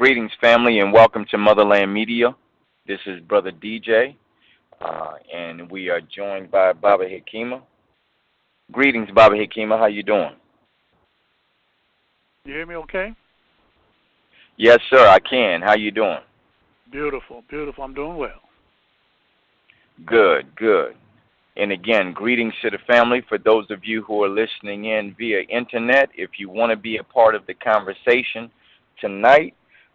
Greetings, family, and welcome to Motherland Media. This is Brother DJ, and we are joined by Baba Hikima. Greetings, Baba Hikima. How you doing? You hear me okay? Yes, sir, I can. How you doing? Beautiful, beautiful. I'm doing well. Good, good. And again, greetings to the family. For those of you who are listening in via internet, if you want to be a part of the conversation tonight,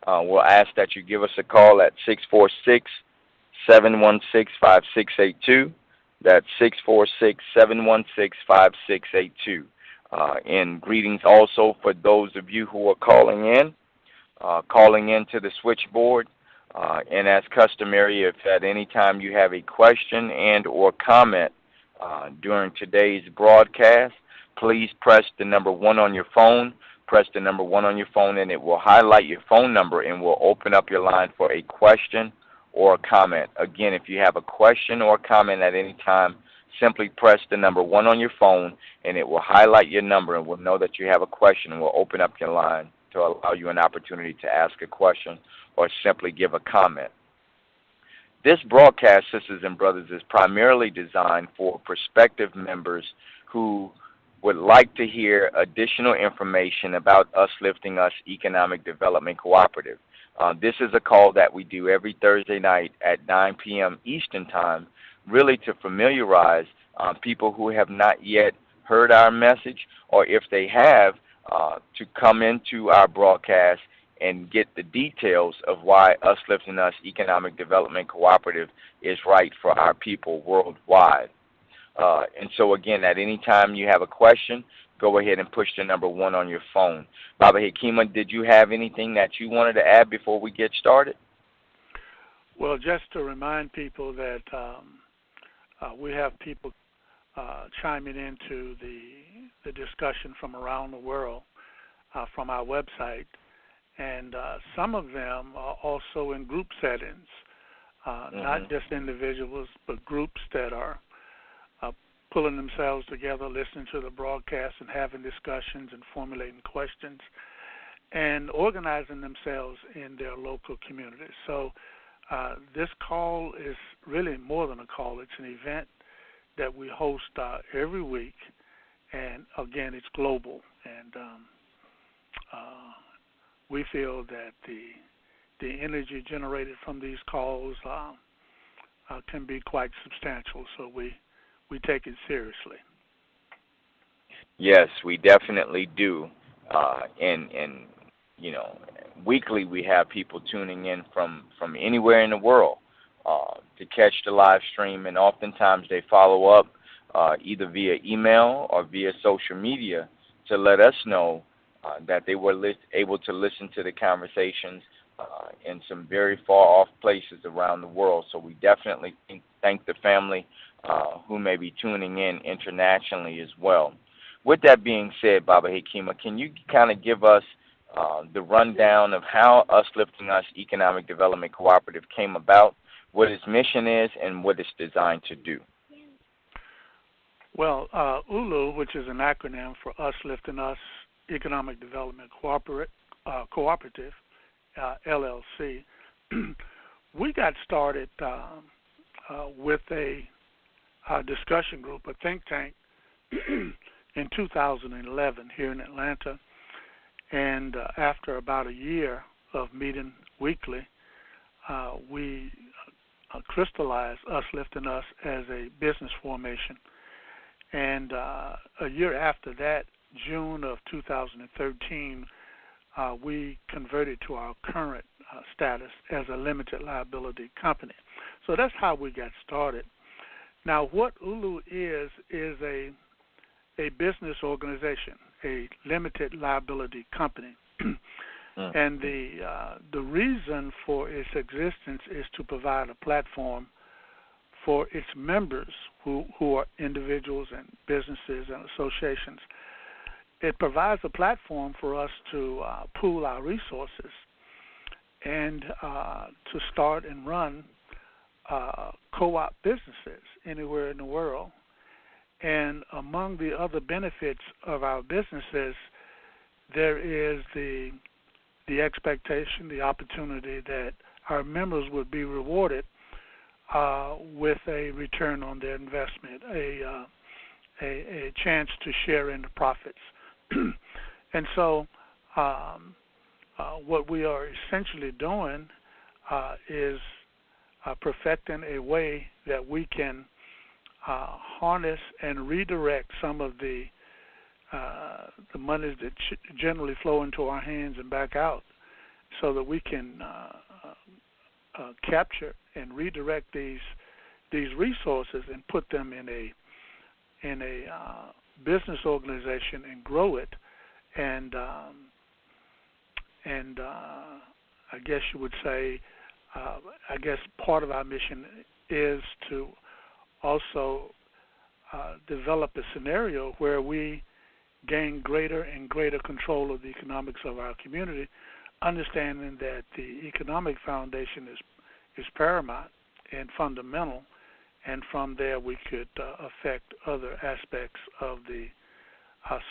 we'll ask that you give us a call at 646-716-5682. That's 646-716-5682. And greetings also for those of you who are calling in to the switchboard. And as customary, if at any time you have a question and or comment during today's broadcast, please press the number 1 on your phone. Press the number 1 on your phone, and it will highlight your phone number and will open up your line for a question or a comment. Again, if you have a question or a comment at any time, simply press the number 1 on your phone, and it will highlight your number, and we'll know that you have a question, and we'll open up your line to allow you an opportunity to ask a question or simply give a comment. This broadcast, sisters and brothers, is primarily designed for prospective members who would like to hear additional information about Uslifting Us Economic Development Cooperative. This is a call that we do every Thursday night at 9 p.m. Eastern Time, really to familiarize people who have not yet heard our message, or if they have, to come into our broadcast and get the details of why Uslifting Us Economic Development Cooperative is right for our people worldwide. And so, again, at any time you have a question, go ahead and push the number 1 on your phone. Baba Hikima, did you have anything that you wanted to add before we get started? Well, just to remind people that we have people chiming into the discussion from around the world from our website, and some of them are also in group settings, not just individuals, but groups that are pulling themselves together, listening to the broadcast and having discussions and formulating questions and organizing themselves in their local communities. So this call is really more than a call. It's an event that we host every week, and again, it's global. And we feel that the energy generated from these calls can be quite substantial, so we take it seriously. Yes, we definitely do. And you know, weekly we have people tuning in from anywhere in the world to catch the live stream, and oftentimes they follow up either via email or via social media to let us know that they were able to listen to the conversations in some very far-off places around the world. So we definitely thank the family who may be tuning in internationally as well. With that being said, Baba Hikima, can you kind of give us the rundown of how Uslifting Us Economic Development Cooperative came about, what its mission is, and what it's designed to do? Well, ULU, which is an acronym for Uslifting Us Economic Development Cooperative, LLC, we got started with a discussion group, a think tank, in 2011 here in Atlanta. And after about a year of meeting weekly, we crystallized Uslifting Us as a business formation. And a year after that, June of 2013, we converted to our current status as a limited liability company. So that's how we got started. Now, what ULU is a business organization, a limited liability company. And the reason for its existence is to provide a platform for its members who are individuals and businesses and associations. It provides a platform for us to pool our resources and to start and run co-op businesses anywhere in the world. And among the other benefits of our businesses, there is the the expectation, the opportunity that our members would be rewarded with a return on their investment, a chance to share in the profits. And so what we are essentially doing is perfecting a way that we can harness and redirect some of the monies that generally flow into our hands and back out, so that we can capture and redirect these resources and put them in a business organization and grow it. And I guess you would say, I guess part of our mission is to also develop a scenario where we gain greater and greater control of the economics of our community, understanding that the economic foundation is paramount and fundamental, and from there we could affect other aspects of the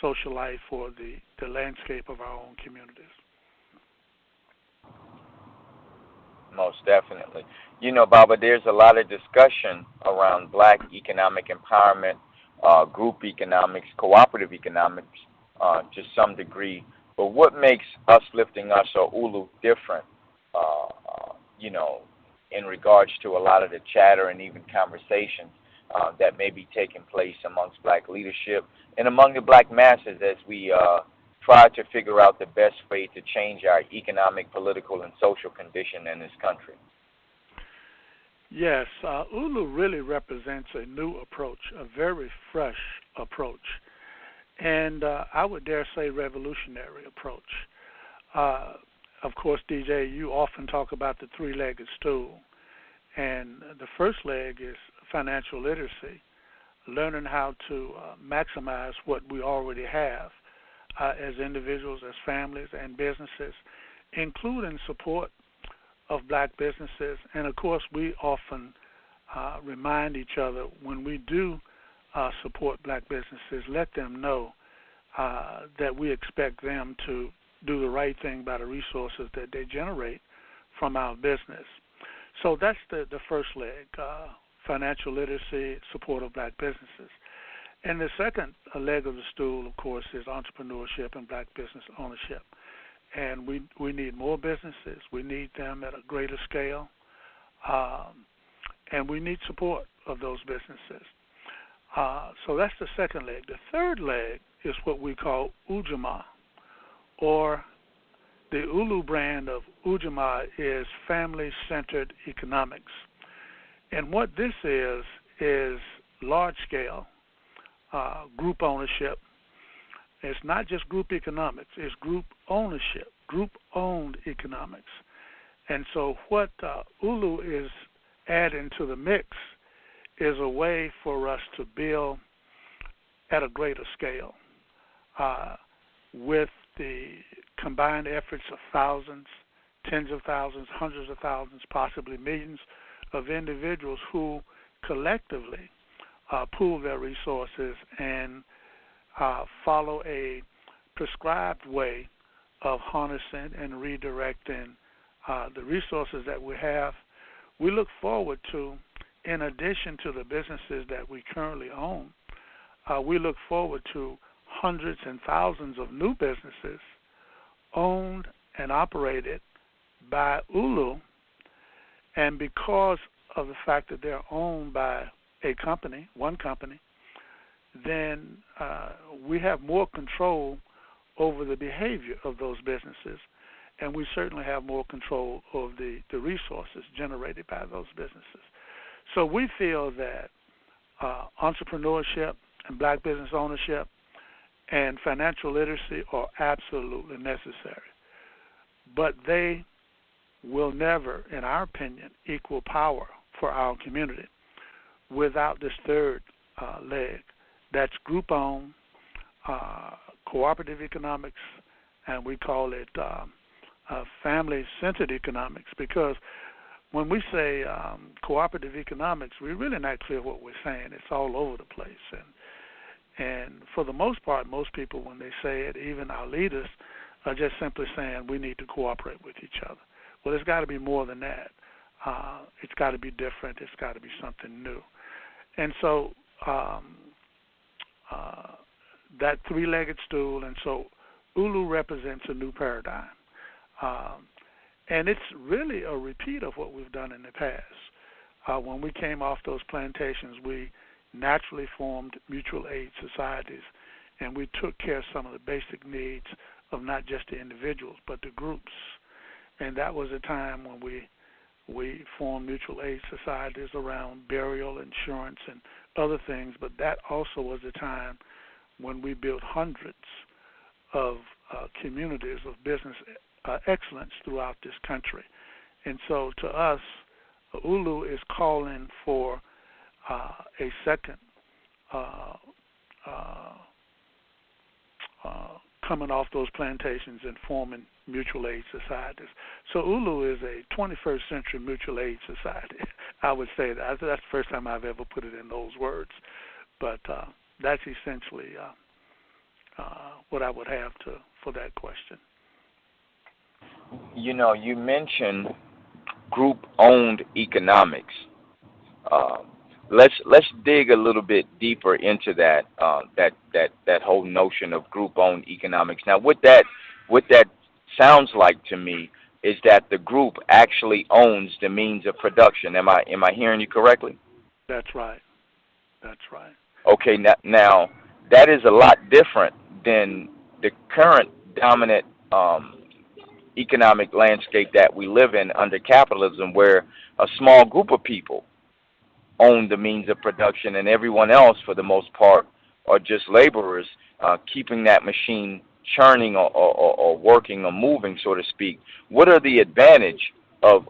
social life or the landscape of our own communities. Most definitely. You know, Baba, there's a lot of discussion around black economic empowerment, group economics, cooperative economics, to some degree. But what makes Us Lifting Us or ULU different, you know, in regards to a lot of the chatter and even conversations that may be taking place amongst black leadership and among the black masses as we try to figure out the best way to change our economic, political, and social condition in this country? Yes, ULU really represents a new approach, a very fresh approach, and I would dare say revolutionary approach. Of course, DJ, you often talk about the three-legged stool, and the first leg is financial literacy, learning how to maximize what we already have as individuals, as families, and businesses, including support of black businesses. And, of course, we often remind each other when we do support black businesses, let them know that we expect them to do the right thing by the resources that they generate from our business. So that's the first leg, financial literacy, support of black businesses. And the second leg of the stool, of course, is entrepreneurship and black business ownership. And we need more businesses. We need them at a greater scale. And we need support of those businesses. So that's the second leg. The third leg is what we call Ujamaa, or the ULU brand of Ujamaa is family-centered economics. And what this is large-scale group ownership. It's not just group economics, it's group ownership, group-owned economics. And so what ULU is adding to the mix is a way for us to build at a greater scale with the combined efforts of thousands, tens of thousands, hundreds of thousands, possibly millions of individuals who collectively pool their resources and follow a prescribed way of harnessing and redirecting the resources that we have. We look forward to, in addition to the businesses that we currently own, we look forward to hundreds and thousands of new businesses owned and operated by ULU, and because of the fact that they're owned by a company, one company, then we have more control over the behavior of those businesses, and we certainly have more control of the resources generated by those businesses. So we feel that entrepreneurship and black business ownership and financial literacy are absolutely necessary, but they will never, in our opinion, equal power for our community without this third leg. That's group-owned, cooperative economics, and we call it family-centered economics, because when we say cooperative economics, we're really not clear what we're saying. It's all over the place. And for the most part, most people, when they say it, even our leaders, are just simply saying we need to cooperate with each other. Well, it's got to be more than that. It's got to be different. It's got to be something new. And so that three-legged stool, and so ULU represents a new paradigm. And it's really a repeat of what we've done in the past. When we came off those plantations, we naturally formed mutual aid societies, and we took care of some of the basic needs of not just the individuals, but the groups. And that was a time when we formed mutual aid societies around burial, insurance, and other things, but that also was a time when we built hundreds of communities of business excellence throughout this country. And so to us, ULU is calling for a second coming off those plantations and forming mutual aid societies. So ULU is a 21st century mutual aid society. I would say that. That's the first time I've ever put it in those words. But that's essentially what I would have for that question. You know, you mentioned group-owned economics. Let's dig a little bit deeper into that whole notion of group-owned economics. Now, what that sounds like to me is that the group actually owns the means of production. Am I hearing you correctly? That's right. That's right. Okay. Now that is a lot different than the current dominant economic landscape that we live in under capitalism, where a small group of people own the means of production, and everyone else, for the most part, are just laborers keeping that machine churning or working or moving, so to speak. What are the advantage of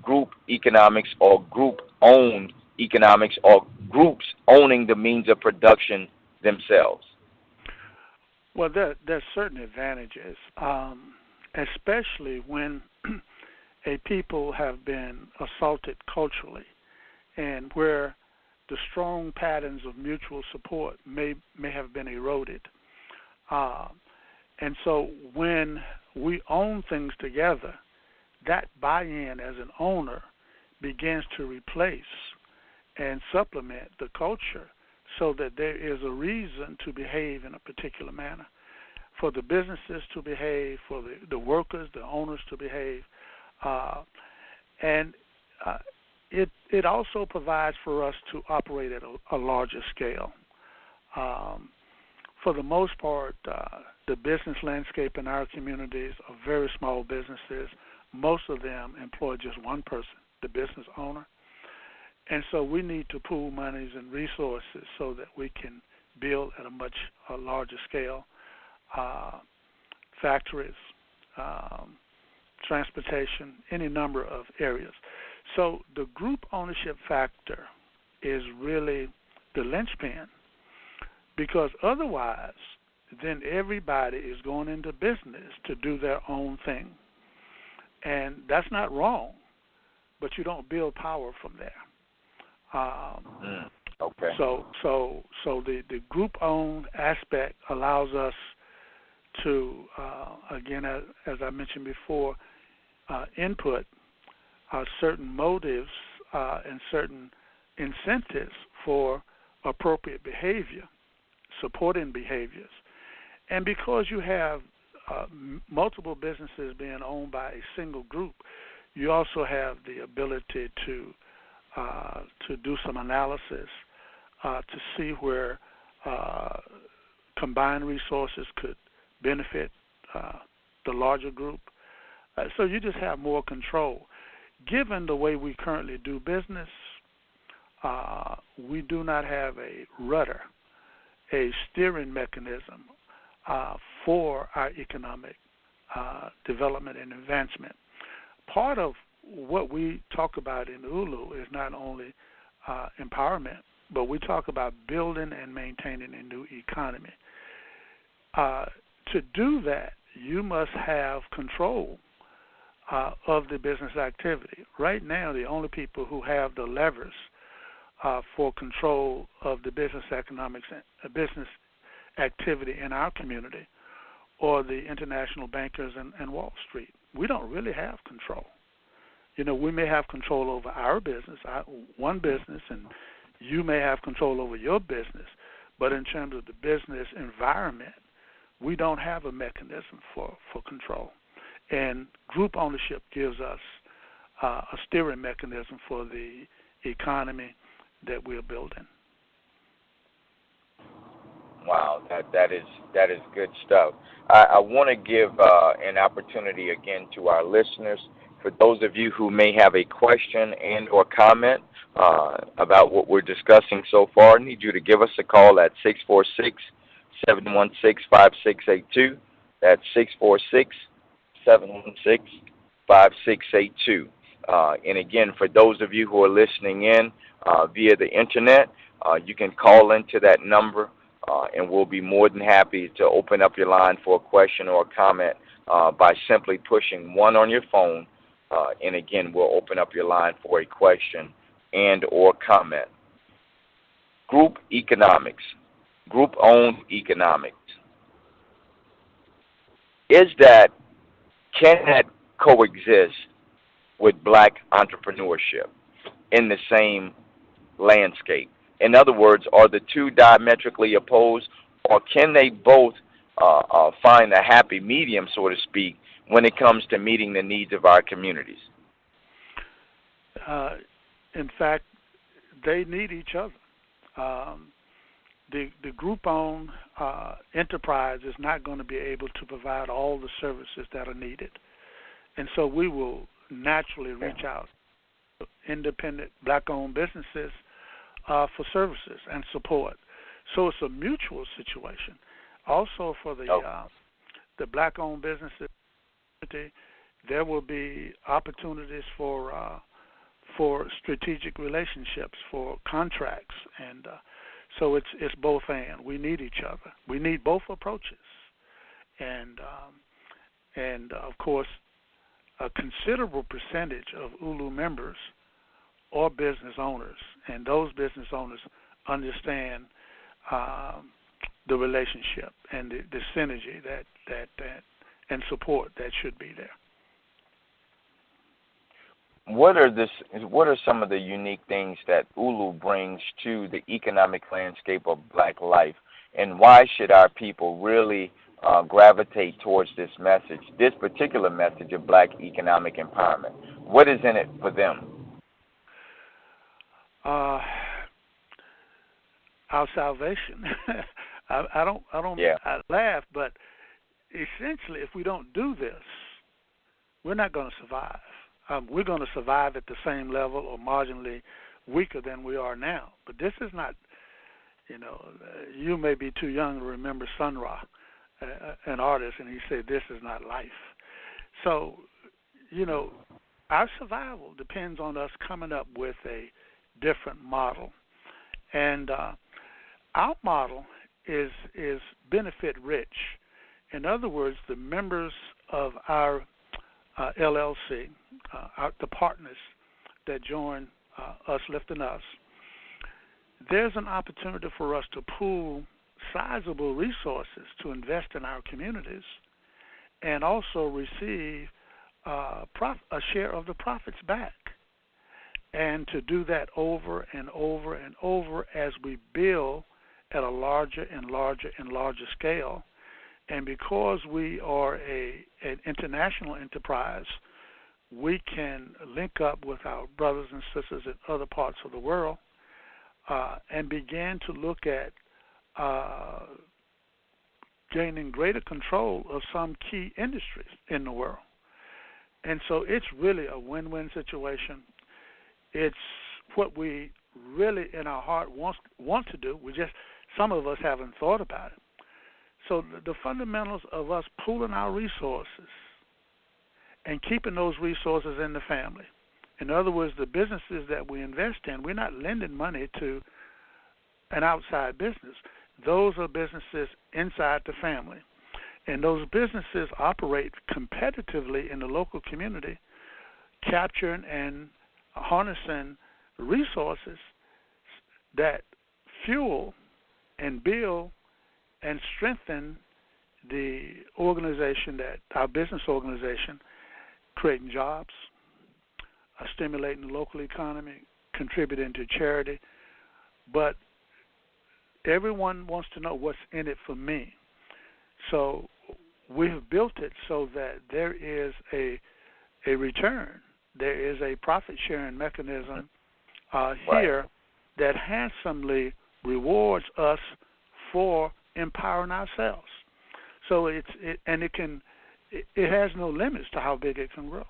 group economics or group-owned economics, or groups owning the means of production themselves? Well, there's certain advantages, especially when a people have been assaulted culturally, and where the strong patterns of mutual support may have been eroded. And so when we own things together, that buy-in as an owner begins to replace and supplement the culture, so that there is a reason to behave in a particular manner, for the businesses to behave, for the workers, the owners to behave. And it also provides for us to operate at a larger scale. For the most part, the business landscape in our communities are very small businesses. Most of them employ just one person, the business owner. And so we need to pool monies and resources so that we can build at a much larger scale. Factories, transportation, any number of areas. So the group ownership factor is really the linchpin, because otherwise then everybody is going into business to do their own thing. And that's not wrong, but you don't build power from there. Okay. So the group-owned aspect allows us to, again, as I mentioned before, input certain motives and certain incentives for appropriate behavior, supporting behaviors. And because you have multiple businesses being owned by a single group, you also have the ability to do some analysis to see where combined resources could benefit the larger group. So you just have more control. Given the way we currently do business, we do not have a rudder, a steering mechanism for our economic development and advancement. Part of what we talk about in ULU is not only empowerment, but we talk about building and maintaining a new economy. To do that, you must have control of the business activity. Right now, the only people who have the levers for control of the business economics, business activity in our community or the international bankers and Wall Street. We don't really have control. We may have control over our business, one business, and you may have control over your business. But in terms of the business environment, we don't have a mechanism for control. And group ownership gives us a steering mechanism for the economy that we're building. Wow, that is good stuff. I want to give an opportunity again to our listeners. For those of you who may have a question and or comment about what we're discussing so far, I need you to give us a call at 646-716-5682. That's 646-716-5682. And again, for those of you who are listening in via the internet, you can call into that number, and we'll be more than happy to open up your line for a question or a comment by simply pushing 1 on your phone. And again, we'll open up your line for a question and or comment. Group economics, group-owned economics. Can that coexist with black entrepreneurship in the same landscape? In other words, are the two diametrically opposed, or can they both find a happy medium, so to speak, when it comes to meeting the needs of our communities? In fact, they need each other. The group-owned enterprise is not going to be able to provide all the services that are needed. And so we will naturally reach out to independent black-owned businesses for services and support. So it's a mutual situation. Also for the black-owned businesses, there will be opportunities for strategic relationships, for contracts, and so it's both and. We need each other. We need both approaches, and of course, a considerable percentage of ULU members are business owners, and those business owners understand the relationship and the synergy that and support that should be there. What are some of the unique things that ULU brings to the economic landscape of black life, and why should our people really gravitate towards this message, this particular message of black economic empowerment? What is in it for them? Our salvation. I laugh, but essentially, if we don't do this, we're not going to survive. We're going to survive at the same level or marginally weaker than we are now. But this is not, you may be too young to remember Sun Ra, an artist, and he said, "This is not life." So, our survival depends on us coming up with a different model. And our model is benefit rich. In other words, the members of our LLC, the partners that join Us Lifting Us, there's an opportunity for us to pool sizable resources to invest in our communities and also receive a share of the profits back. And to do that over and over and over as we build at a larger and larger and larger scale. And because we are an international enterprise, we can link up with our brothers and sisters in other parts of the world and begin to look at gaining greater control of some key industries in the world. And so it's really a win-win situation. It's what we really in our heart want to do. Some of us haven't thought about it. So the fundamentals of us pooling our resources and keeping those resources in the family. In other words, the businesses that we invest in, we're not lending money to an outside business. Those are businesses inside the family. And those businesses operate competitively in the local community, capturing and harnessing resources that fuel and build and strengthen the organization that our business organization, creating jobs, stimulating the local economy, contributing to charity, but everyone wants to know what's in it for me. So we have built it so that there is a return. There is a profit-sharing mechanism here that handsomely rewards us for empowering ourselves. So it has no limits to how big it can grow.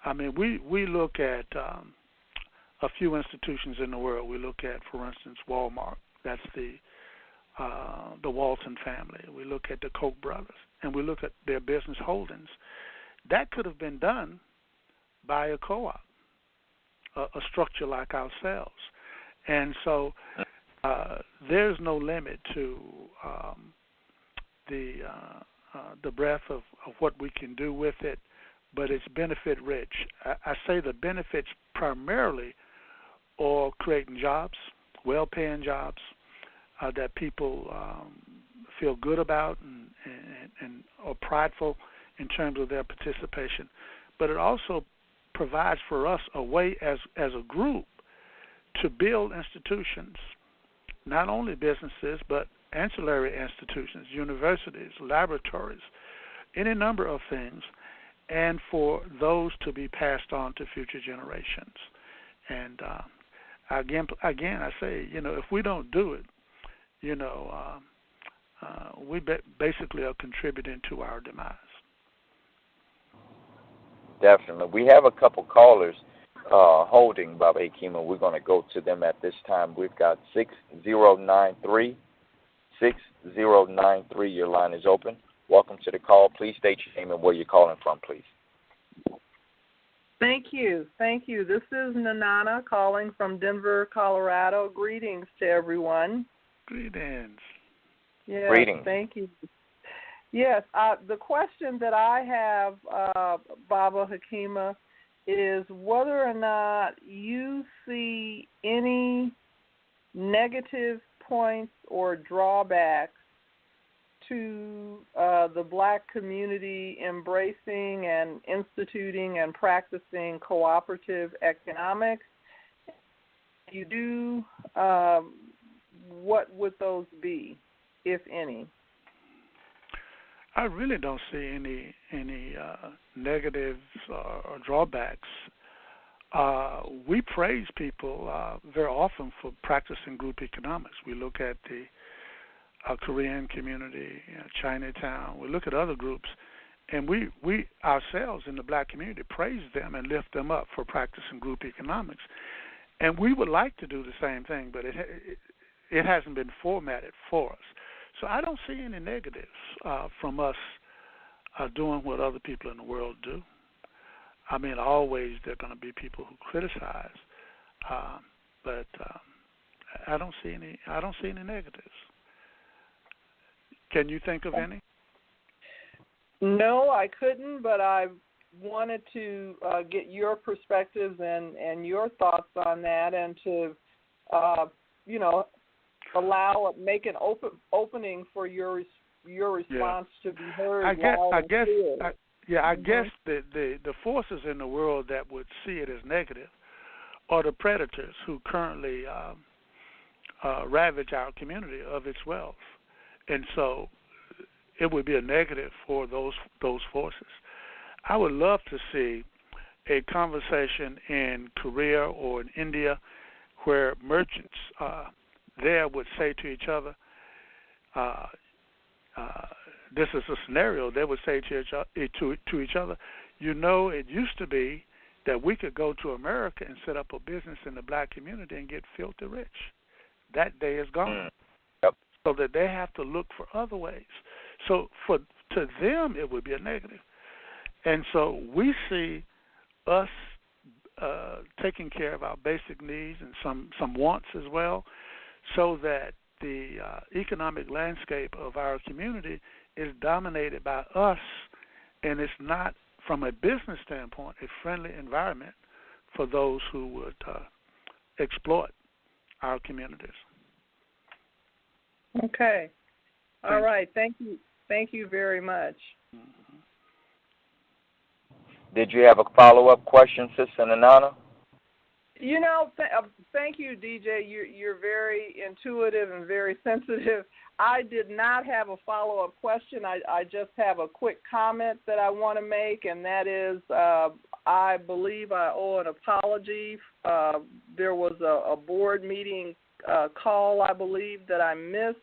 I mean, we look at a few institutions in the world. We look at, for instance, Walmart. That's the Walton family. We look at the Koch brothers, and we look at their business holdings. That could have been done by a co-op, a structure like ourselves. And so there's no limit to the breadth of what we can do with it, but it's benefit rich. I say the benefits primarily are creating jobs, well-paying jobs that people feel good about and are prideful in terms of their participation. But it also provides for us a way as a group to build institutions, not only businesses, but ancillary institutions, universities, laboratories, any number of things, and for those to be passed on to future generations. And again, I say, if we don't do it, we basically are contributing to our demise. Definitely. We have a couple callers holding, Bob Akima. We're going to go to them at this time. We've got 6093. 6093, your line is open. Welcome to the call. Please state your name and where you're calling from, please. Thank you. This is Nanana calling from Denver, Colorado. Greetings to everyone. Greetings. Yes, Greetings. Thank you. Yes, the question that I have, Baba Hakima, is whether or not you see any negative points or drawbacks to the black community embracing and instituting and practicing cooperative economics. If you do, what would those be, if any? I really don't see any negatives or drawbacks. We praise people very often for practicing group economics. We look at the Korean community, Chinatown. We look at other groups, and we ourselves in the black community praise them and lift them up for practicing group economics. And we would like to do the same thing, but it hasn't been formatted for us. So I don't see any negatives from us doing what other people in the world do. I mean, always there are going to be people who criticize, but I don't see any negatives. Can you think of any? No, I couldn't, but I wanted to get your perspectives and your thoughts on that, and to make an opening for your response to be heard. I guess the forces in the world that would see it as negative are the predators who currently ravage our community of its wealth, and so it would be a negative for those forces. I would love to see a conversation in Korea or in India where merchants there would say to each other, this is a scenario, they would say to each other, it used to be that we could go to America and set up a business in the black community and get filthy rich. That day is gone. Yep. So that they have to look for other ways. So to them, it would be a negative. And so we see us taking care of our basic needs and some wants as well, so that the economic landscape of our community is dominated by us, and it's not, from a business standpoint, a friendly environment for those who would exploit our communities. Okay. All right. Thank you. Thank you very much. Did you have a follow-up question, Sister Nana? You know, thank you, DJ. You're very intuitive and very sensitive. I did not have a follow-up question. I just have a quick comment that I want to make, and that is I believe I owe an apology. There was a board meeting call, I believe, that I missed.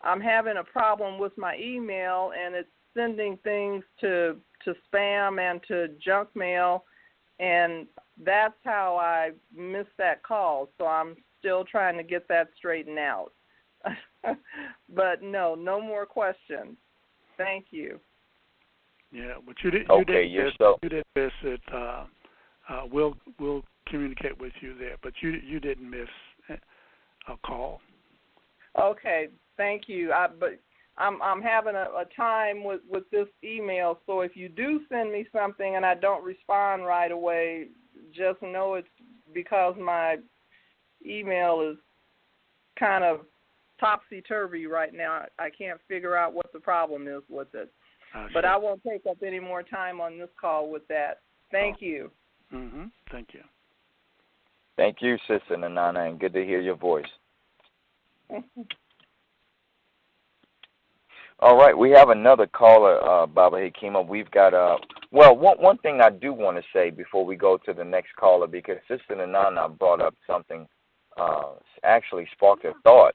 I'm having a problem with my email, and it's sending things to spam and to junk mail, and that's how I missed that call. So I'm still trying to get that straightened out. But no more questions. Thank you. Yeah, but you didn't miss it. We'll communicate with you there, but you didn't miss a call. Okay, thank you. But I'm having a time with this email, so if you do send me something and I don't respond right away, just know it's because my email is kind of topsy-turvy right now. I can't figure out what the problem is with it. But I won't take up any more time on this call with that. Thank you. Mm-hmm. Thank you. Thank you, Sister Nana, and good to hear your voice. All right, we have another caller, Baba Hekima. We've got one thing I do want to say before we go to the next caller, because Sister Nana brought up something, actually sparked a thought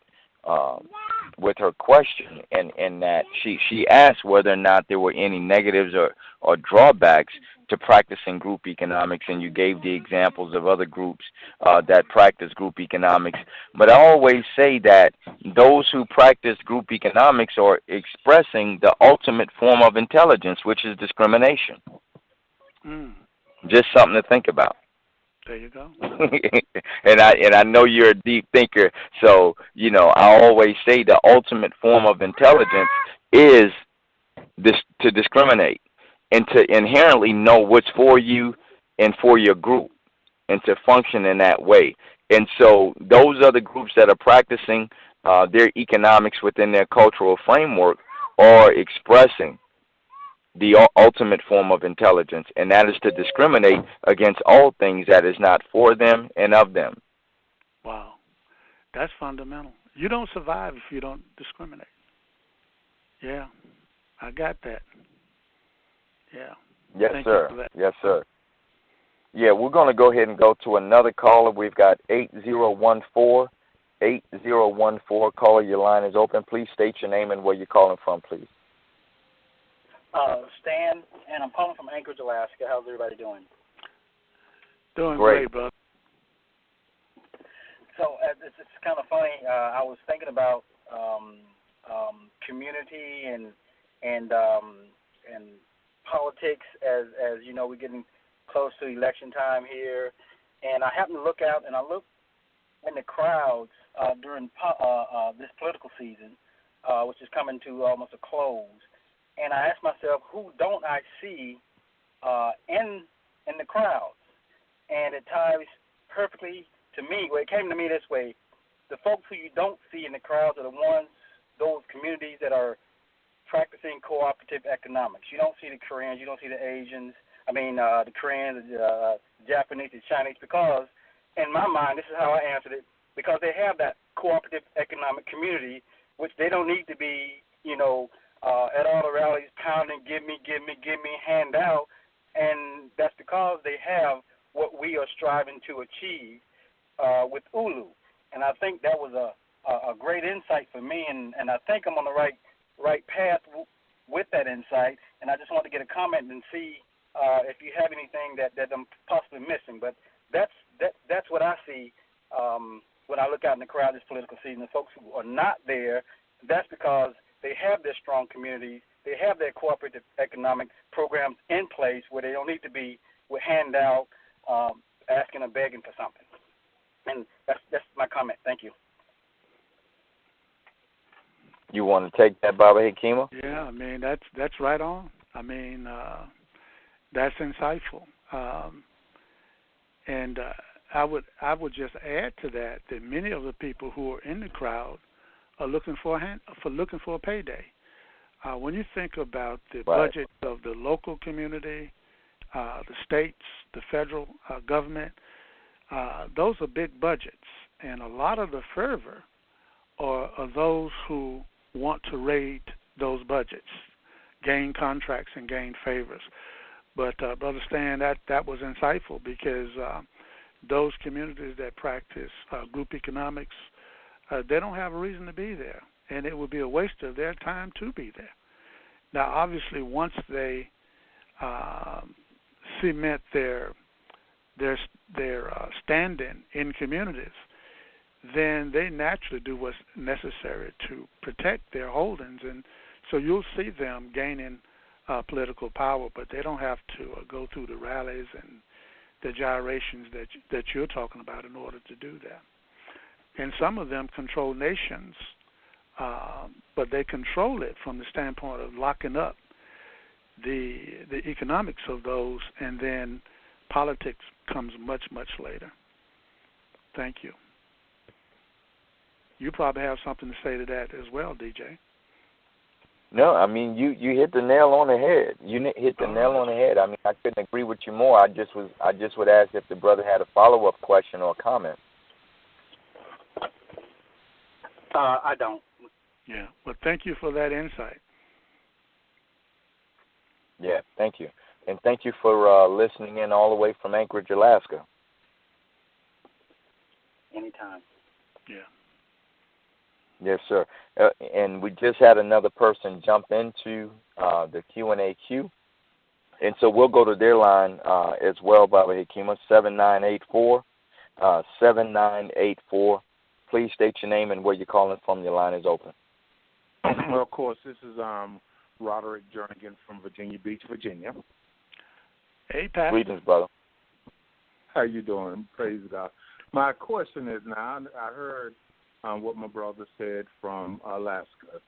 with her question, and that she asked whether or not there were any negatives or drawbacks to practicing group economics, and you gave the examples of other groups that practice group economics. But I always say that those who practice group economics are expressing the ultimate form of intelligence, which is discrimination. Just something to think about. There you go. and I know you're a deep thinker, so I always say the ultimate form of intelligence is to discriminate and to inherently know what's for you and for your group, and to function in that way. And so those other groups that are practicing their economics within their cultural framework are expressing the ultimate form of intelligence, and that is to discriminate against all things that is not for them and of them. Wow. That's fundamental. You don't survive if you don't discriminate. Yeah, I got that. Yeah. Yes, Thank sir. You for that. Yes, sir. Yeah, we're going to go ahead and go to another caller. We've got 8014. 8014. Caller, your line is open. Please state your name and where you're calling from, please. Stan, and I'm calling from Anchorage, Alaska. How's everybody doing? Doing great, brother. So it's kind of funny. I was thinking about community and politics as you know, we're getting close to election time here, and I happened to look out and I looked in the crowds during this political season, which is coming to almost a close. And I asked myself, who don't I see in the crowds? And it ties perfectly to me. Well, it came to me this way. The folks who you don't see in the crowds are those communities that are practicing cooperative economics. You don't see the Koreans, you don't see the Asians, the Koreans, the Japanese, the Chinese, because in my mind, this is how I answered it, because they have that cooperative economic community, which they don't need to be, at all the rallies pounding, give me, hand out, and that's because they have what we are striving to achieve with ULU. And I think that was a great insight for me, and I think I'm on the right path with that insight, and I just want to get a comment and see if you have anything that I'm possibly missing. But that's what I see when I look out in the crowd this political season. The folks who are not there, that's because they have their strong communities, they have their cooperative economic programs in place where they don't need to be with handout, asking or begging for something. And that's my comment. Thank you. You want to take that, Baba Hekima? Yeah, that's right on. That's insightful. And I would just add to that many of the people who are in the crowd are looking for a payday. when you think about the Right. budget of the local community, the states, the federal government, those are big budgets. And a lot of the fervor are those who want to raid those budgets, gain contracts and gain favors. But Brother Stan, that was insightful because those communities that practice group economics, they don't have a reason to be there, and it would be a waste of their time to be there. Now, obviously, once they cement their standing in communities, then they naturally do what's necessary to protect their holdings, and so you'll see them gaining political power, but they don't have to go through the rallies and the gyrations that you're talking about in order to do that. And some of them control nations, but they control it from the standpoint of locking up the economics of those, and then politics comes much, much later. Thank you. You probably have something to say to that as well, DJ. No, I mean you hit the nail on the head. You hit the nail on the head. I mean, I couldn't agree with you more. I just would ask if the brother had a follow-up question or comment. I don't. Yeah. Well, thank you for that insight. Yeah, thank you. And thank you for listening in all the way from Anchorage, Alaska. Anytime. Yeah. Yes, sir. And we just had another person jump into the Q&A queue. And so we'll go to their line as well, Baba Hikima, 7984. 7984. Please state your name and where you're calling from. Your line is open. Well, of course, this is Roderick Jernigan from Virginia Beach, Virginia. Hey, Pastor. Greetings, brother. How you doing? Praise God. My question is now, I heard what my brother said from Alaska,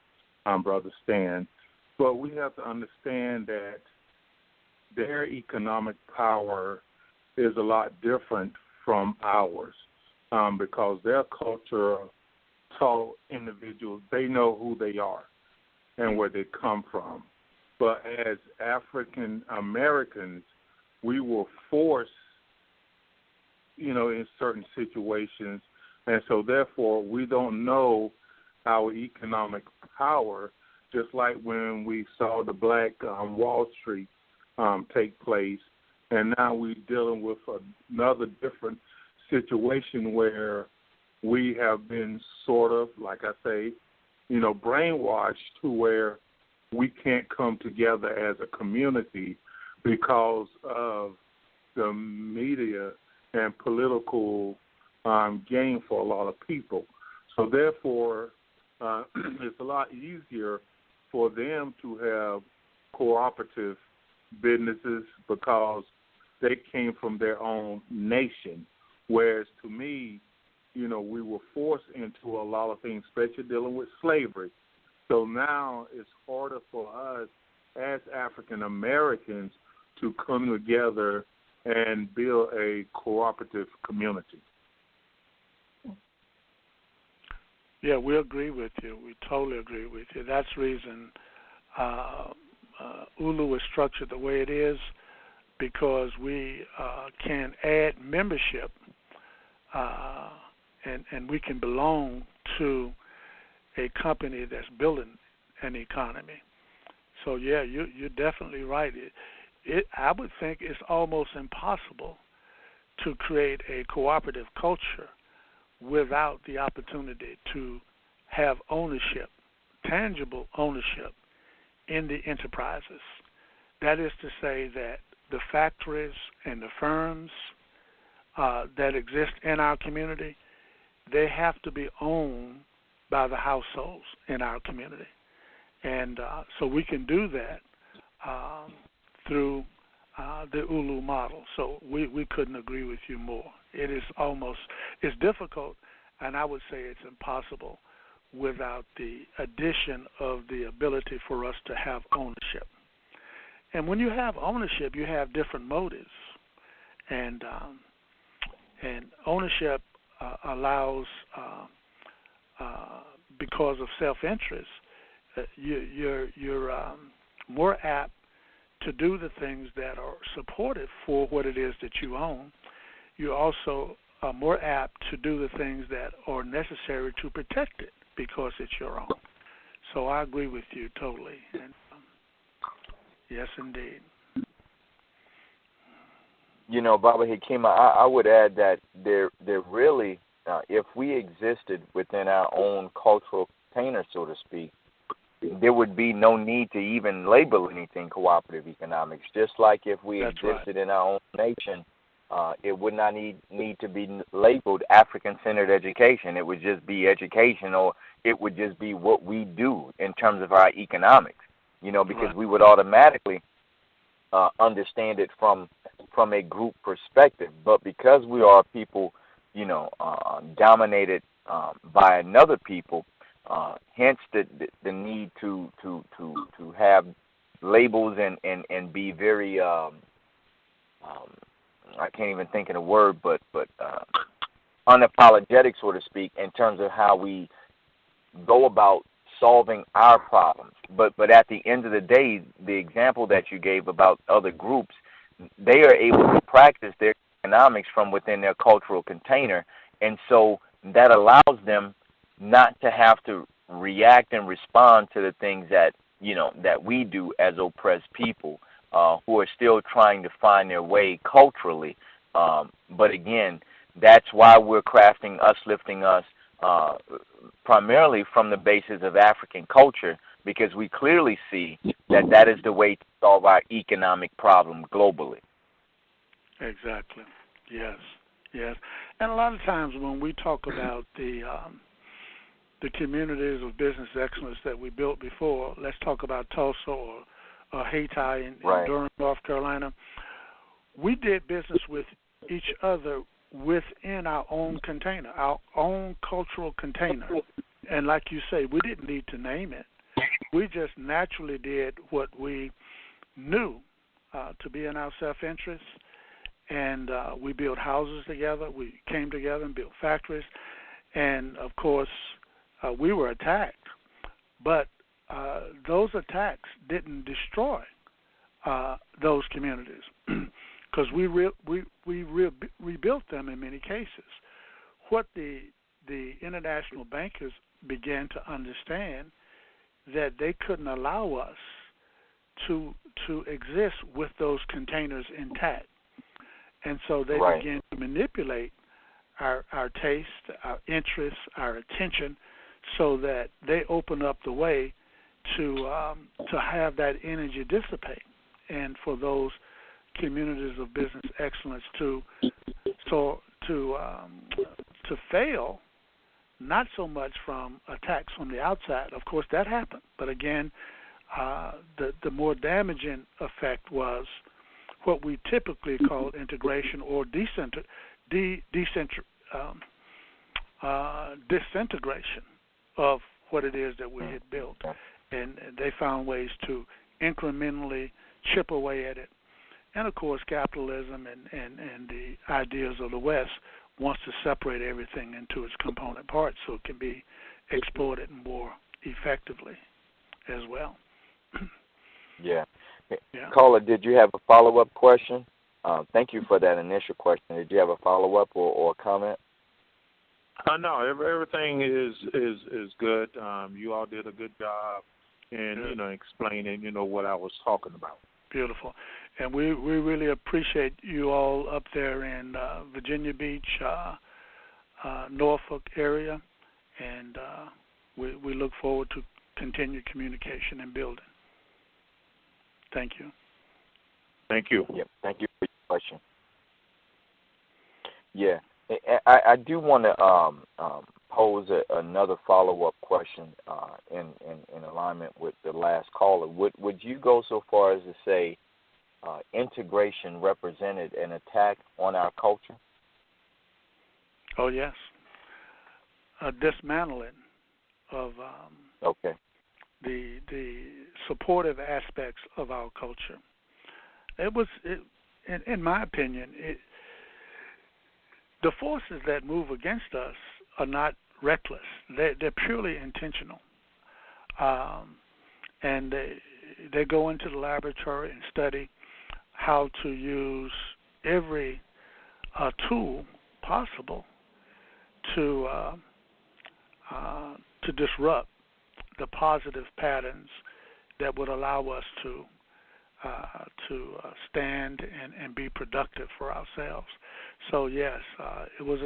Brother Stan, but we have to understand that their economic power is a lot different from ours because their culture taught individuals, they know who they are and where they come from. But as African Americans, we were forced, in certain situations, and so therefore we don't know our economic power, just like when we saw the Black Wall Street take place, and now we're dealing with another different situation where we have been sort of, like I say, brainwashed to where we can't come together as a community because of the media and political gain for a lot of people. So therefore, it's a lot easier for them to have cooperative businesses because they came from their own nation. Whereas to me, we were forced into a lot of things, especially dealing with slavery. So now it's harder for us as African Americans to come together and build a cooperative community. Yeah, we agree with you. We totally agree with you. That's the reason ULU is structured the way it is, because we can add membership and we can belong to a company that's building an economy. So, yeah, you're definitely right. I would think it's almost impossible to create a cooperative culture without the opportunity to have ownership, tangible ownership in the enterprises. That is to say that the factories and the firms that exist in our community, they have to be owned by the households in our community. And so we can do that through the ULU model. So we couldn't agree with you more. It's difficult, and I would say it's impossible without the addition of the ability for us to have ownership. And when you have ownership, you have different motives. And ownership allows, because of self-interest, you're more apt to do the things that are supportive for what it is that you own. You also are more apt to do the things that are necessary to protect it because it's your own. So I agree with you totally. And yes, indeed. You know, Baba Hikima, I would add that there really, if we existed within our own cultural container, so to speak, there would be no need to even label anything cooperative economics. Just like if we existed in our own nation, it would not need to be labeled African-centered education. It would just be education, or it would just be what we do in terms of our economics, you know, because we would automatically understand it from a group perspective. But because we are people, you know, dominated by another people, hence the need to have labels and be very I can't even think of the word, but unapologetic, so to speak, in terms of how we go about solving our problems. But at the end of the day, the example that you gave about other groups, they are able to practice their economics from within their cultural container, and so that allows them not to have to react and respond to the things that, you know, that we do as oppressed people who are still trying to find their way culturally. But again, that's why we're crafting Uplifting Us primarily from the basis of African culture, because we clearly see that that is the way to solve our economic problem globally. Exactly. Yes. Yes. And a lot of times when we talk about the communities of business excellence that we built before, let's talk about Tulsa or Hayti in Durham, North Carolina. We did business with each other within our own container, our own cultural container. And like you say, we didn't need to name it. We just naturally did what we knew to be in our self-interest. And we built houses together. We came together and built factories. And, of course, we were attacked. But those attacks didn't destroy those communities because we rebuilt them in many cases. What the international bankers began to understand that they couldn't allow us to exist with those containers intact. And so they began to manipulate our taste, our interests, our attention, so that they open up the way to have that energy dissipate, and for those communities of business excellence to fail, not so much from attacks from the outside. Of course, that happened, but again, the more damaging effect was what we typically call integration or disintegration of what it is that we had built. And they found ways to incrementally chip away at it. And, of course, capitalism and the ideas of the West wants to separate everything into its component parts so it can be exploited more effectively as well. Yeah. Caller, did you have a follow-up question? Thank you for that initial question. Did you have a follow-up or a comment? No, everything is good. You all did a good job in explaining what I was talking about. Beautiful, and we really appreciate you all up there in Virginia Beach, Norfolk area, and we look forward to continued communication and building. Thank you. Thank you. Yep. Thank you for your question. Yeah. I do want to pose another follow-up question in alignment with the last caller. Would you go so far as to say integration represented an attack on our culture? Oh, yes. A dismantling of the supportive aspects of our culture. In my opinion, the forces that move against us are not reckless. They're purely intentional. and they go into the laboratory and study how to use every tool possible to disrupt the positive patterns that would allow us to stand and be productive for ourselves. So yes, it was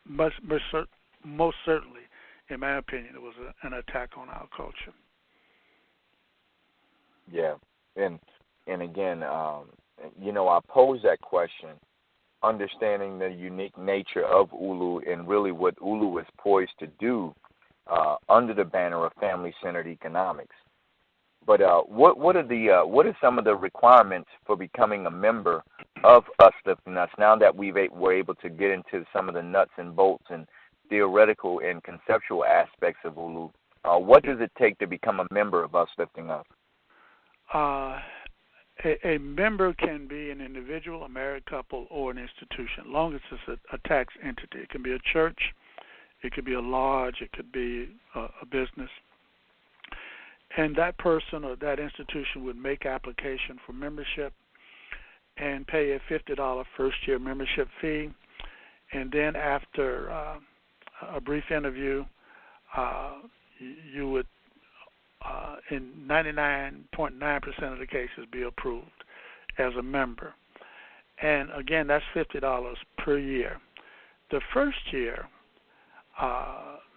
most certainly, in my opinion, it was an attack on our culture. Yeah, and again, I pose that question, understanding the unique nature of ULU and really what ULU is poised to do under the banner of family-centered economics. But what are some of the requirements for becoming a member of usliftingus now that we're able to get into some of the nuts and bolts and theoretical and conceptual aspects of ULU? What does it take to become a member of usliftingus? A member can be an individual, a married couple, or an institution, as long as it's a tax entity. It can be a church, it could be a lodge, it could be a business. And that person or that institution would make application for membership and pay a $50 first-year membership fee. And then after a brief interview, you would, in 99.9% of the cases, be approved as a member. And again, that's $50 per year. The first year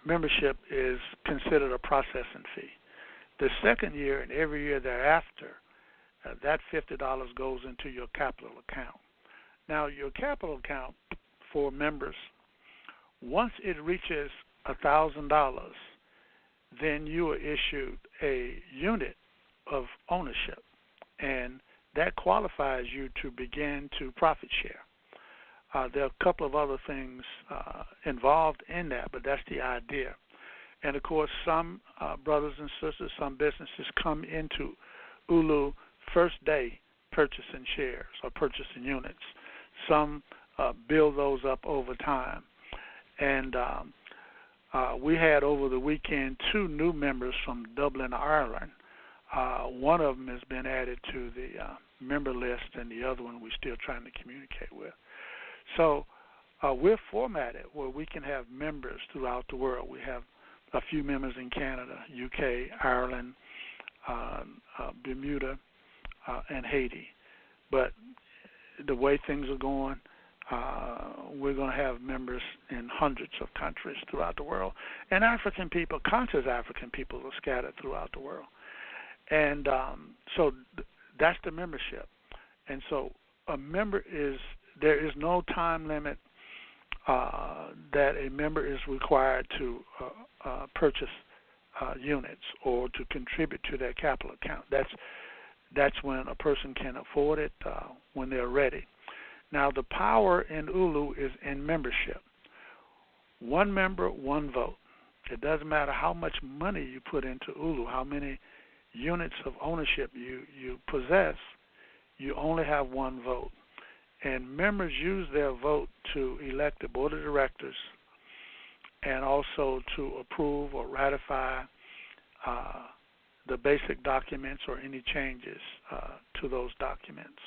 membership is considered a processing fee. The second year and every year thereafter, that $50 goes into your capital account. Now, your capital account for members, once it reaches $1,000, then you are issued a unit of ownership, and that qualifies you to begin to profit share. There are a couple of other things involved in that, but that's the idea. And, of course, some brothers and sisters, some businesses come into ULU first day purchasing shares or purchasing units. Some build those up over time. And we had over the weekend 2 new members from Dublin, Ireland. One of them has been added to the member list, and the other one we're still trying to communicate with. So we're formatted where we can have members throughout the world. We have a few members in Canada, UK, Ireland, Bermuda, and Haiti. But the way things are going, we're going to have members in hundreds of countries throughout the world. And African people, conscious African people, are scattered throughout the world. And so that's the membership. And so a member there is no time limit that a member is required to purchase units or to contribute to their capital account. That's when a person can afford it, when they're ready. Now, the power in ULU is in membership. One member, one vote. It doesn't matter how much money you put into ULU, how many units of ownership you possess, you only have one vote. And members use their vote to elect the board of directors and also to approve or ratify the basic documents or any changes to those documents.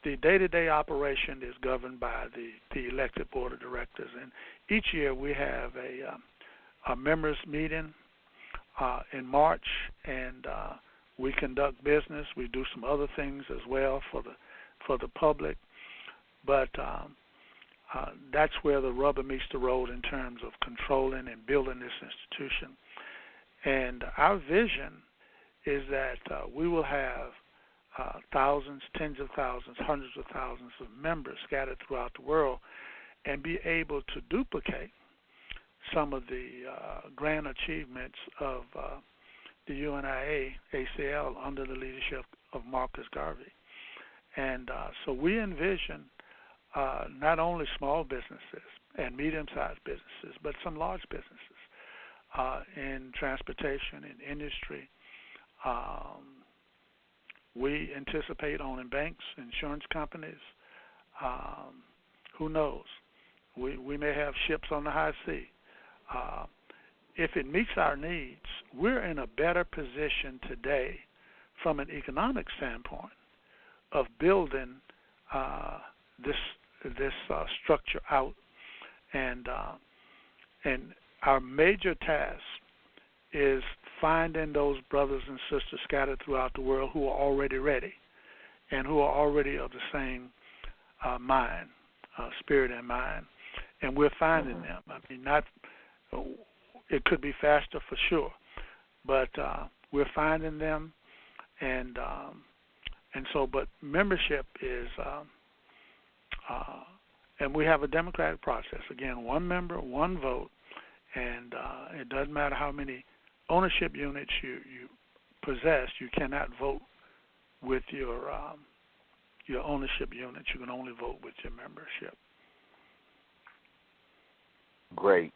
The day-to-day operation is governed by the elected board of directors, and each year we have a members meeting in March, and we conduct business. We do some other things as well for the public, but that's where the rubber meets the road in terms of controlling and building this institution. And our vision is that we will have thousands, tens of thousands, hundreds of thousands of members scattered throughout the world and be able to duplicate some of the grand achievements of the UNIA ACL under the leadership of Marcus Garvey. And so we envision not only small businesses and medium-sized businesses, but some large businesses in transportation, in industry. We anticipate owning banks, insurance companies. Who knows? We may have ships on the high sea. if it meets our needs, we're in a better position today from an economic standpoint of building this structure out. And our major task is finding those brothers and sisters scattered throughout the world who are already ready and who are already of the same mind, spirit and mind. And we're finding them. I mean, it could be faster for sure, but we're finding them, and so. But membership is, and we have a democratic process. Again, one member, one vote, and it doesn't matter how many ownership units you possess. You cannot vote with your ownership units. You can only vote with your membership. Great.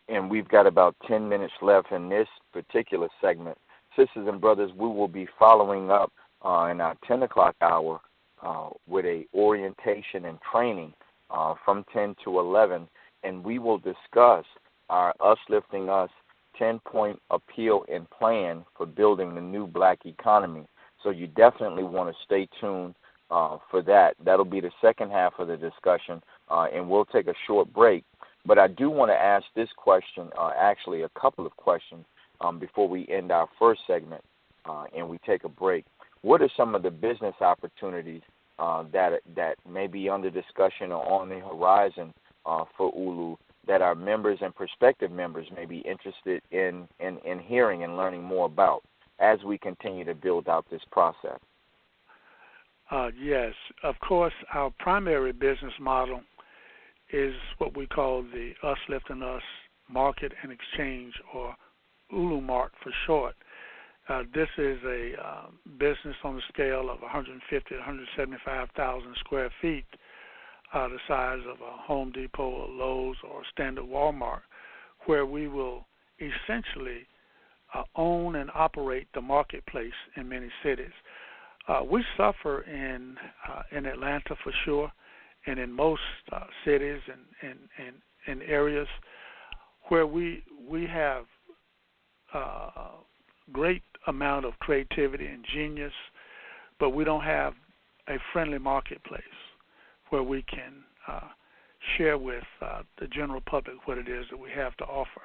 And we've got about 10 minutes left in this particular segment. Sisters and brothers, we will be following up in our 10 o'clock hour with a orientation and training from 10 to 11, and we will discuss our Us Lifting Us 10-point appeal and plan for building the new black economy. So you definitely want to stay tuned for that. That'll be the second half of the discussion, and we'll take a short break. But I do want to ask this question, actually a couple of questions, before we end our first segment and we take a break. What are some of the business opportunities that may be under discussion or on the horizon for ULU that our members and prospective members may be interested in hearing and learning more about as we continue to build out this process? Yes, of course, our primary business model is what we call the Us Lifting Us Market and Exchange, or ULU Mart for short. This is a business on the scale of 150 to 175,000 square feet, the size of a Home Depot or Lowe's or standard Walmart, where we will essentially own and operate the marketplace in many cities. We suffer in Atlanta for sure, and in most cities and areas where we have great amount of creativity and genius, but we don't have a friendly marketplace where we can share with the general public what it is that we have to offer.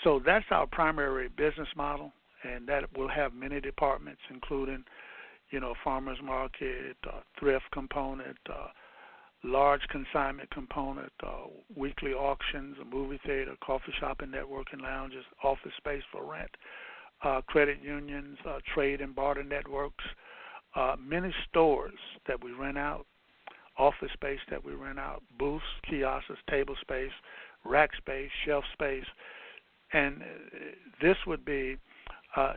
So that's our primary business model, and that will have many departments, including, farmers market, thrift component, large consignment component, weekly auctions, a movie theater, coffee shop and networking lounges, office space for rent, credit unions, trade and barter networks, many stores that we rent out, office space that we rent out, booths, kiosks, table space, rack space, shelf space. And this would be,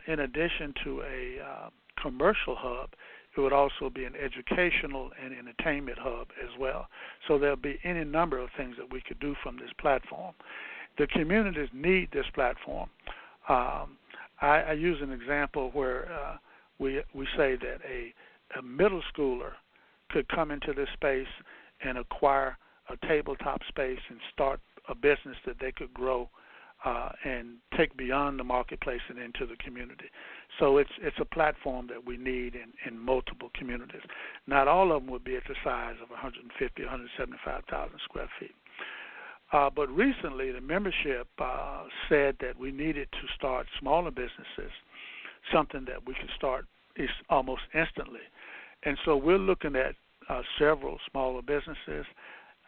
in addition to a commercial hub, it would also be an educational and entertainment hub as well. So there'll be any number of things that we could do from this platform. The communities need this platform. I use an example where we say that a middle schooler could come into this space and acquire a tabletop space and start a business that they could grow and take beyond the marketplace and into the community. So it's a platform that we need in multiple communities. Not all of them would be at the size of 150, 175,000 square feet. But recently the membership said that we needed to start smaller businesses, something that we could start almost instantly. And so we're looking at several smaller businesses.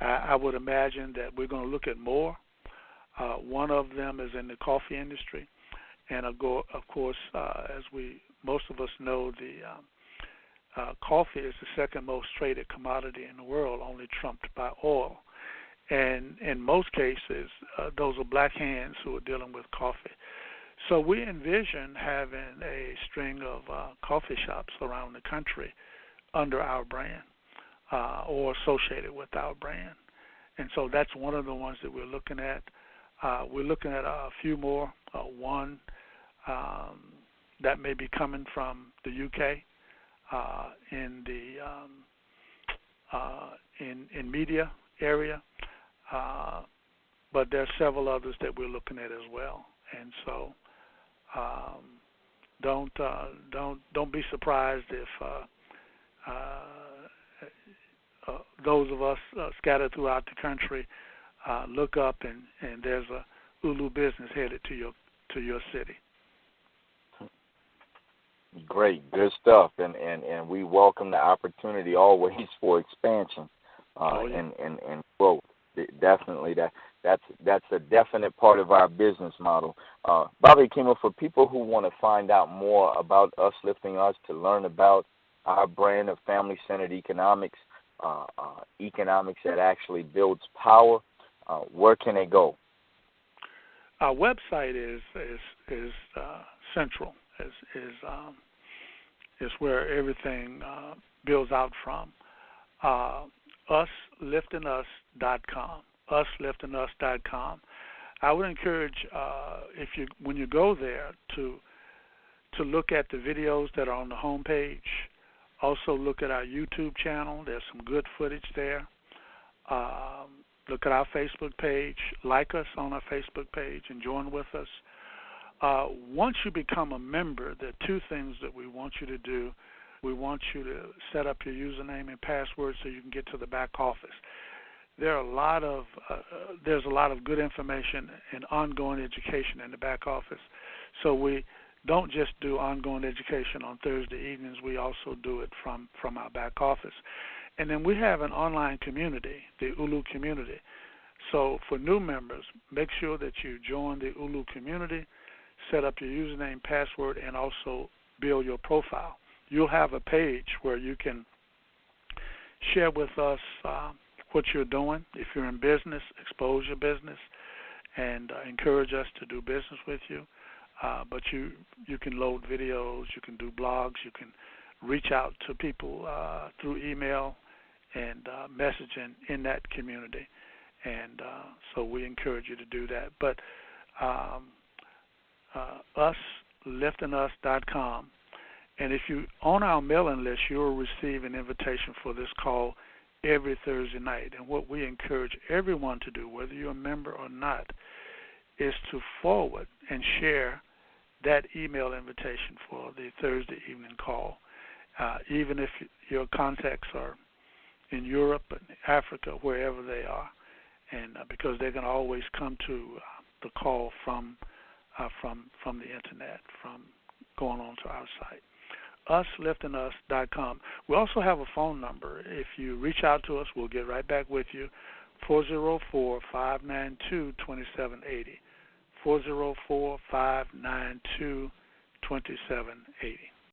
I would imagine that we're going to look at more. One of them is in the coffee industry, and of course, as most of us know, the coffee is the second most traded commodity in the world, only trumped by oil. And in most cases, those are black hands who are dealing with coffee. So we envision having a string of coffee shops around the country under our brand or associated with our brand. And so that's one of the ones that we're looking at. We're looking at a few more. One that may be coming from the UK in the in media area. but there are several others that we're looking at as well. And so don't be surprised if those of us scattered throughout the country look up and there's a Ulu business headed to your city. Great, good stuff, and we welcome the opportunity always for expansion and growth. Definitely, that's a definite part of our business model. Bobby Kima, for people who want to find out more about Us Lifting Us, to learn about our brand of family-centered economics, economics that actually builds power, where can they go? Our website is central. Is where everything builds out from. usliftingus.com. usliftingus.com. I would encourage when you go there to look at the videos that are on the home page. Also look at our YouTube channel. There's some good footage there. Look at our Facebook page. Like us on our Facebook page and join with us. Once you become a member, there are two things that we want you to do. We want you to set up your username and password so you can get to the back office. There's a lot of good information and ongoing education in the back office. So we don't just do ongoing education on Thursday evenings. We also do it from our back office. And then we have an online community, the Ulu community. So for new members, make sure that you join the Ulu community, set up your username, password, and also build your profile. You'll have a page where you can share with us what you're doing. If you're in business, expose your business and encourage us to do business with you. But you can load videos, you can do blogs, you can reach out to people through email and messaging in that community. And so we encourage you to do that. But usliftingus.com. And if you on our mailing list, you'll receive an invitation for this call every Thursday night. And what we encourage everyone to do, whether you're a member or not, is to forward and share that email invitation for the Thursday evening call, even if your contacts are in Europe and Africa, wherever they are, and because they can always come to the call from the internet, from going on to our site. usliftingus.com. We also have a phone number. If you reach out to us, we'll get right back with you, 404-592-2780. 404-592-2780.